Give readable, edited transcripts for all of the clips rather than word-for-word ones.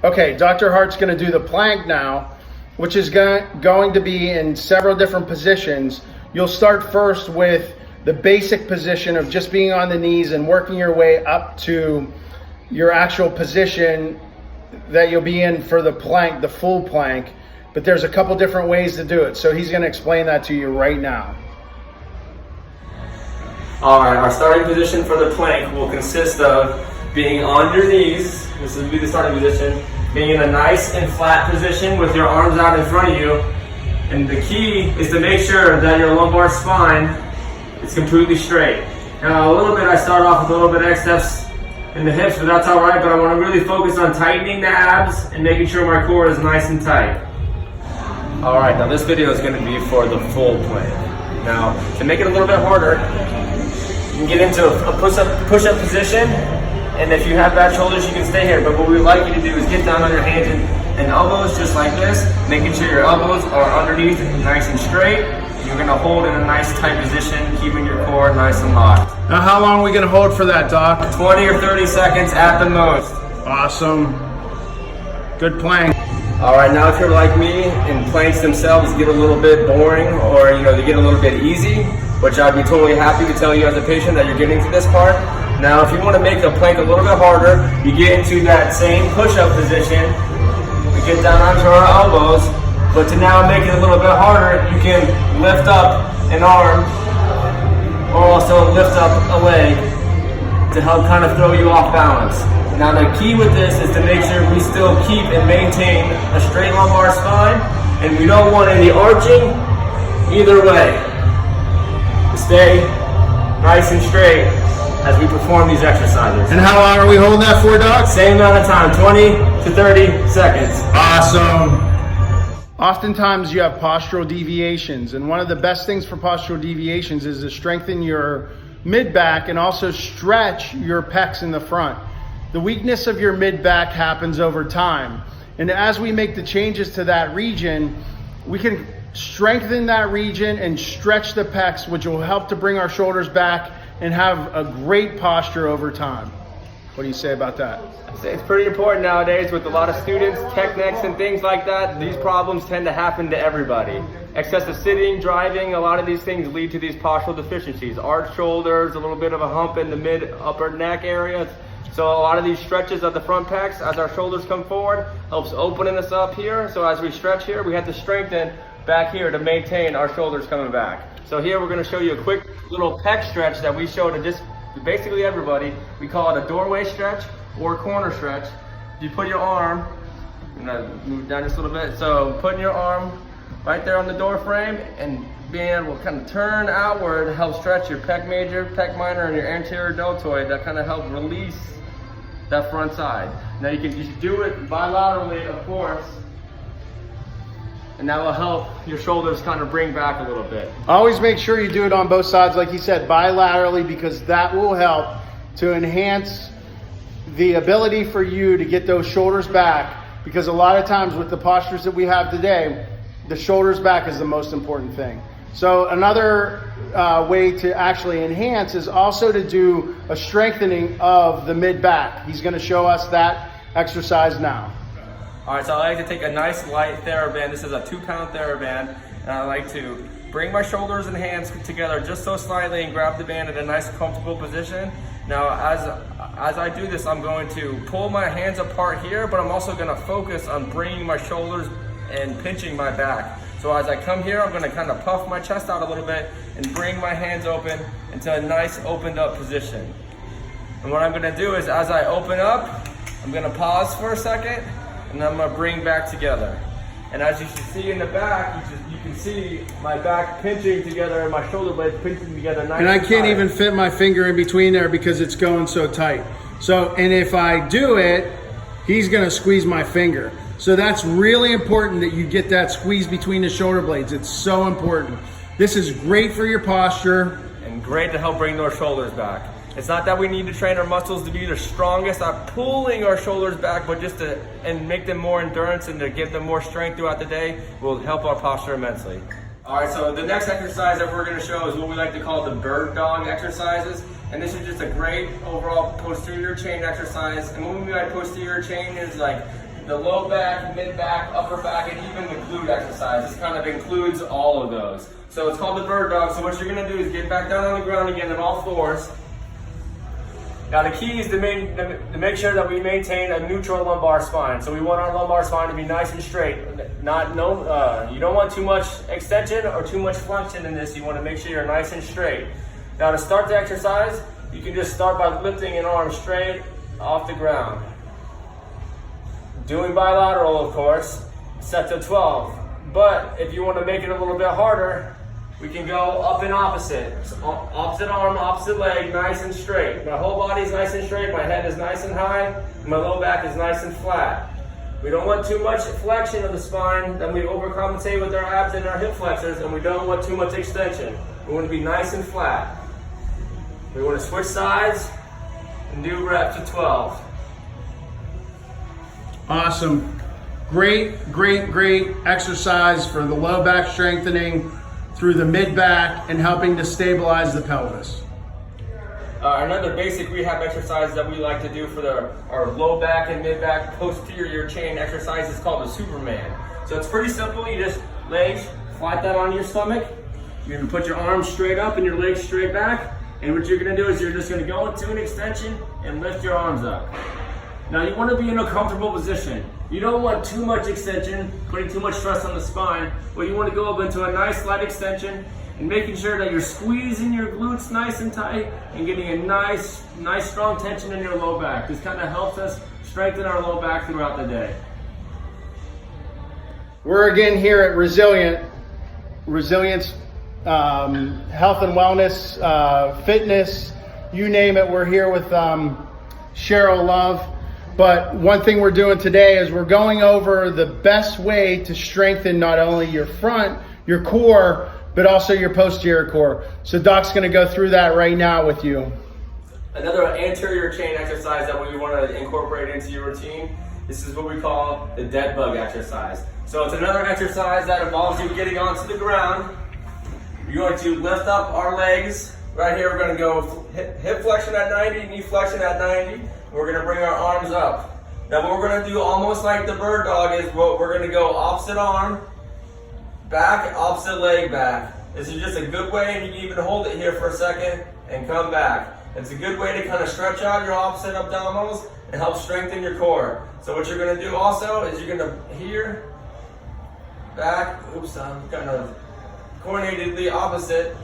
Okay, Dr. Hart's gonna do the plank now, which is going to be in several different positions. You'll start first with the basic position of just being on the knees and working your way up to your actual position that you'll be in for the plank, the full plank. But there's a couple different ways to do it. So he's gonna explain that to you right now. All right, our starting position for the plank will consist of being on your knees. This will be the starting position. Being in a nice and flat position with your arms out in front of you. And the key is to make sure that your lumbar spine is completely straight. Now a little bit, I start off with a little bit of excess in the hips, but that's all right. But I want to really focus on tightening the abs and making sure my core is nice and tight. All right, now this video is going to be for the full plank. Now, to make it a little bit harder, you can get into a push-up position. And if you have bad shoulders, you can stay here. But what we would like you to do is get down on your hands and elbows just like this, making sure your elbows are underneath and nice and straight. You're gonna hold in a nice tight position, keeping your core nice and locked. Now how long are we gonna hold for that, Doc? 20 or 30 seconds at the most. Awesome. Good plank. All right, now if you're like me and planks themselves get a little bit boring or they get a little bit easy, which I'd be totally happy to tell you as a patient that you're getting to this part. Now, if you want to make the plank a little bit harder, you get into that same push-up position. We get down onto our elbows, but to now make it a little bit harder, you can lift up an arm or also lift up a leg to help kind of throw you off balance. Now, the key with this is to make sure we still keep and maintain a straight lumbar spine, and we don't want any arching either way. Stay nice and straight as we perform these exercises. And how long are we holding that for, Doc? Same amount of time, 20 to 30 seconds. Awesome. Oftentimes you have postural deviations, and one of the best things for postural deviations is to strengthen your mid-back and also stretch your pecs in the front. The weakness of your mid-back happens over time, and as we make the changes to that region, we can strengthen that region and stretch the pecs, which will help to bring our shoulders back and have a great posture over time. What do you say about that? It's pretty important nowadays with a lot of students, techniques and things like that. These problems tend to happen to everybody. Excessive sitting, driving, a lot of these things lead to these postural deficiencies. Arched shoulders, a little bit of a hump in the mid-upper neck area. So a lot of these stretches of the front pecs as our shoulders come forward helps opening us up here. So as we stretch here, we have to strengthen back here to maintain our shoulders coming back. So here we're going to show you a quick little pec stretch that we show to just basically everybody. We call it a doorway stretch or corner stretch. If you put your arm, I'm going to move down just a little bit. So putting your arm right there on the door frame and being able to kind of turn outward helps stretch your pec major, pec minor, and your anterior deltoid. That kind of help release that front side. Now you should do it bilaterally, of course. And that will help your shoulders kind of bring back a little bit. Always make sure you do it on both sides, like you said, bilaterally, because that will help to enhance the ability for you to get those shoulders back. Because a lot of times with the postures that we have today, the shoulders back is the most important thing. So another way to actually enhance is also to do a strengthening of the mid-back. He's going to show us that exercise now. All right, so I like to take a nice light TheraBand. This is a 2-pound TheraBand, and I like to bring my shoulders and hands together just so slightly and grab the band in a nice, comfortable position. Now, as I do this, I'm going to pull my hands apart here, but I'm also going to focus on bringing my shoulders and pinching my back. So as I come here, I'm going to kind of puff my chest out a little bit and bring my hands open into a nice, opened up position. And what I'm going to do is, as I open up, I'm going to pause for a second. And I'm going to bring back together. And as you can see in the back, you can see my back pinching together and my shoulder blades pinching together nice and I can't even fit my finger in between there because it's going so tight. So, and if I do it, he's going to squeeze my finger. So that's really important that you get that squeeze between the shoulder blades. It's so important. This is great for your posture. And great to help bring those shoulders back. It's not that we need to train our muscles to be the strongest at pulling our shoulders back, but just to make them more endurance and to give them more strength throughout the day will help our posture immensely. All right, so the next exercise that we're going to show is what we like to call the bird dog exercises. And this is just a great overall posterior chain exercise. And what we mean by posterior chain is like the low back, mid back, upper back, and even the glute exercise. This kind of includes all of those. So it's called the bird dog. So what you're gonna do is get back down on the ground again on all fours. Now the key is to make sure that we maintain a neutral lumbar spine. So we want our lumbar spine to be nice and straight. You don't want too much extension or too much flexion in this. You want to make sure you're nice and straight. Now to start the exercise, you can just start by lifting an arm straight off the ground. Doing bilateral, of course, set to 12. But if you want to make it a little bit harder, we can go up and opposite. So opposite arm, opposite leg, nice and straight. My whole body is nice and straight, my head is nice and high, and my low back is nice and flat. We don't want too much flexion of the spine, then we overcompensate with our abs and our hip flexors, and we don't want too much extension. We want to be nice and flat. We want to switch sides and do reps to 12. Awesome. Great exercise for the low back strengthening through the mid back and helping to stabilize the pelvis. Another basic rehab exercise that we like to do for our low back and mid back posterior chain exercise is called the Superman. So it's pretty simple. You just legs flat that on your stomach. You're gonna put your arms straight up and your legs straight back. And what you're gonna do is you're just gonna go into an extension and lift your arms up. Now you wanna be in a comfortable position. You don't want too much extension, putting too much stress on the spine, but you want to go up into a nice slight extension and making sure that you're squeezing your glutes nice and tight and getting a nice strong tension in your low back. This kind of helps us strengthen our low back throughout the day. We're again here at Resilience Health and Wellness, Fitness, you name it. We're here with Cheryl Love. But one thing we're doing today is we're going over the best way to strengthen not only your front, your core, but also your posterior core. So Doc's gonna go through that right now with you. Another anterior chain exercise that we want to incorporate into your routine, this is what we call the dead bug exercise. So it's another exercise that involves you getting onto the ground. You're going to lift up our legs. Right here, we're gonna go hip flexion at 90, knee flexion at 90. We're gonna bring our arms up. Now what we're gonna do, almost like the bird dog, is we're gonna go opposite arm, back, opposite leg back. This is just a good way, and you can even hold it here for a second and come back. It's a good way to kind of stretch out your opposite abdominals and help strengthen your core. So what you're gonna do also is you're gonna here, back, oops, I'm kind of coordinatedly opposite.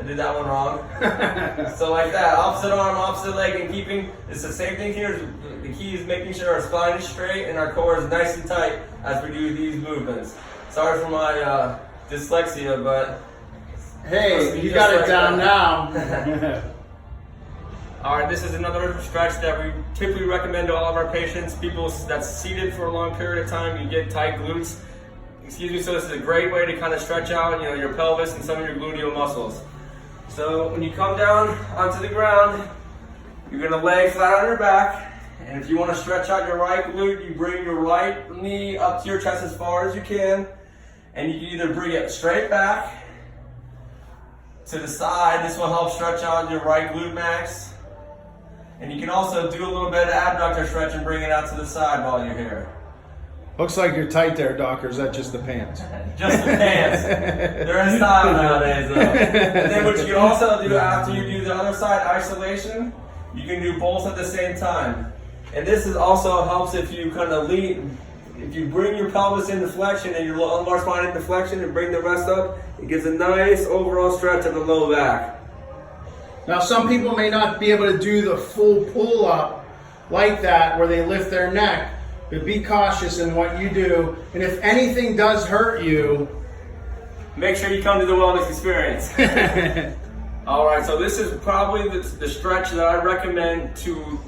I did that one wrong. So like that, opposite arm, opposite leg, and keeping, it's the same thing here. The key is making sure our spine is straight and our core is nice and tight as we do these movements. Sorry for my dyslexia, but... Hey, you got it down now. All right, this is another stretch that we typically recommend to all of our patients. People that's seated for a long period of time, you get tight glutes. Excuse me, so this is a great way to kind of stretch out, your pelvis and some of your gluteal muscles. So when you come down onto the ground, you're gonna lay flat on your back. And if you wanna stretch out your right glute, you bring your right knee up to your chest as far as you can. And you can either bring it straight back to the side. This will help stretch out your right glute max. And you can also do a little bit of abductor stretch and bring it out to the side while you're here. Looks like you're tight there, Doc, or is that just the pants? Just the pants. They're in style nowadays, though. And then what you can also do after you do the other side isolation, you can do both at the same time. And this is also helps if you kind of lean, if you bring your pelvis into flexion and your lumbar spine into flexion and bring the rest up, it gives a nice overall stretch of the low back. Now, some people may not be able to do the full pull up like that where they lift their neck. But be cautious in what you do, and if anything does hurt you, make sure you come to the Wellness Experience. All right, so this is probably the stretch that I recommend to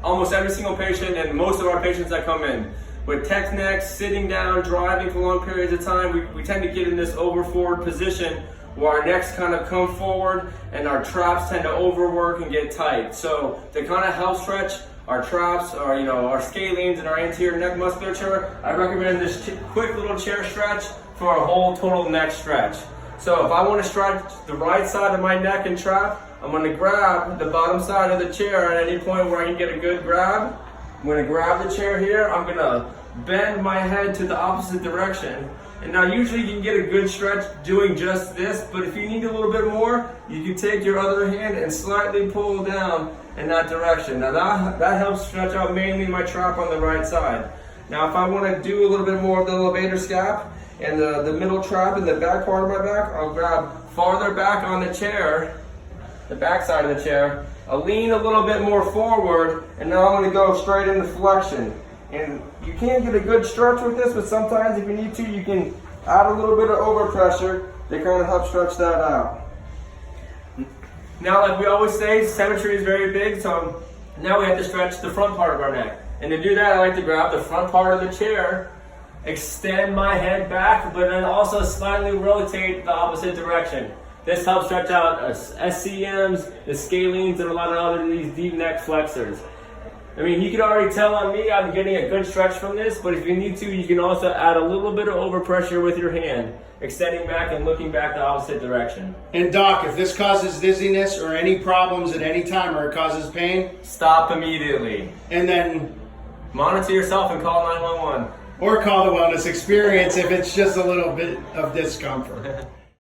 almost every single patient and most of our patients that come in. With tech necks, sitting down, driving for long periods of time, we tend to get in this over forward position where our necks kind of come forward and our traps tend to overwork and get tight. So to kind of help stretch our traps, or our scalenes and our anterior neck musculature, I recommend this quick little chair stretch for a whole total neck stretch. So if I want to stretch the right side of my neck and trap, I'm going to grab the bottom side of the chair at any point where I can get a good grab. I'm going to grab the chair here. I'm going to bend my head to the opposite direction. And now usually you can get a good stretch doing just this, but if you need a little bit more, you can take your other hand and slightly pull down in that direction. Now that helps stretch out mainly my trap on the right side. Now if I want to do a little bit more of the elevator scap and the middle trap in the back part of my back, I'll grab farther back on the chair, the back side of the chair. I'll lean a little bit more forward, and now I'm going to go straight into flexion. And you can get a good stretch with this, but sometimes if you need to, you can add a little bit of overpressure to kind of help stretch that out. Now, like we always say, symmetry is very big, so now we have to stretch the front part of our neck. And to do that, I like to grab the front part of the chair, extend my head back, but then also slightly rotate the opposite direction. This helps stretch out SCMs, the scalenes, and a lot of other these deep neck flexors. I mean, you can already tell on me I'm getting a good stretch from this, but if you need to, you can also add a little bit of overpressure with your hand, extending back and looking back the opposite direction. And Doc, if this causes dizziness or any problems at any time or it causes pain, stop immediately. And then monitor yourself and call 911. Or call the Wellness Experience if it's just a little bit of discomfort.